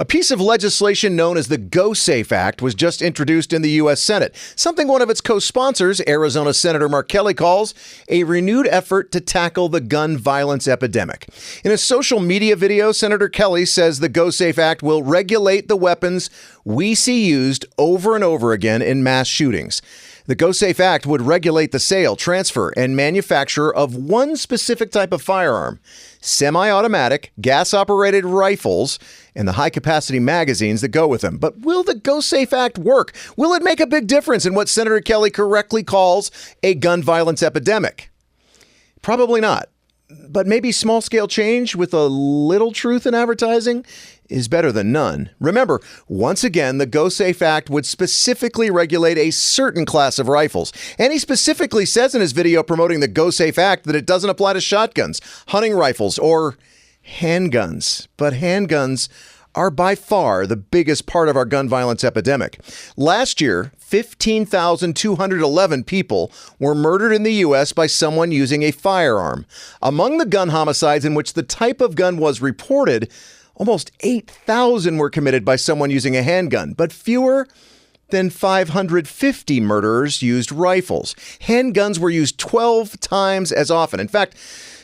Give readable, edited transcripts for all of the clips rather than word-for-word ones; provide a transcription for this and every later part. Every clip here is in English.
A piece of legislation known as the Go Safe Act was just introduced in the U.S. Senate, something one of its co-sponsors, Arizona Senator Mark Kelly, calls a renewed effort to tackle the gun violence epidemic. In a social media video, Senator Kelly says the Go Safe Act will regulate the weapons we see used over and over again in mass shootings. The Go Safe Act would regulate the sale, transfer, and manufacture of one specific type of firearm: semi-automatic, gas-operated rifles, and the high-capacity magazines that go with them. But will the Go Safe Act work? Will it make a big difference in what Senator Kelly correctly calls a gun violence epidemic? Probably not. But maybe small-scale change with a little truth in advertising is better than none. Remember, once again, the Go Safe Act would specifically regulate a certain class of rifles. And he specifically says in his video promoting the Go Safe Act that it doesn't apply to shotguns, hunting rifles, or handguns. But handguns are by far the biggest part of our gun violence epidemic. Last year, 15,211 people were murdered in the U.S. by someone using a firearm. Among the gun homicides in which the type of gun was reported, almost 8,000 were committed by someone using a handgun, but fewer than 550 murderers used rifles. Handguns were used 12 times as often. In fact,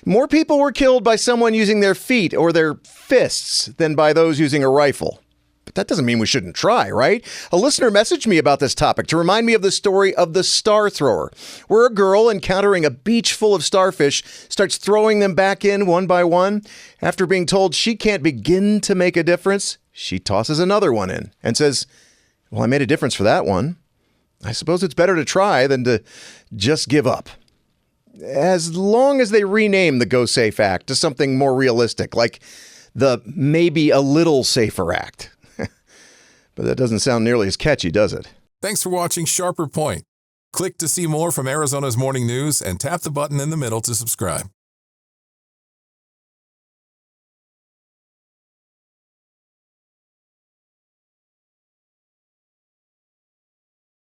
more people were killed by someone using their feet or their fists than by those using a rifle. But that doesn't mean we shouldn't try, right? A listener messaged me about this topic to remind me of the story of the star thrower, where a girl encountering a beach full of starfish starts throwing them back in one by one. After being told she can't begin to make a difference, she tosses another one in and says, "Well, I made a difference for that one. I suppose it's better to try than to just give up." As long as they rename the Go Safe Act to something more realistic, like the Maybe a Little Safer Act. But that doesn't sound nearly as catchy, does it? Thanks for watching Sharper Point. Click to see more from Arizona's Morning News and tap the button in the middle to subscribe.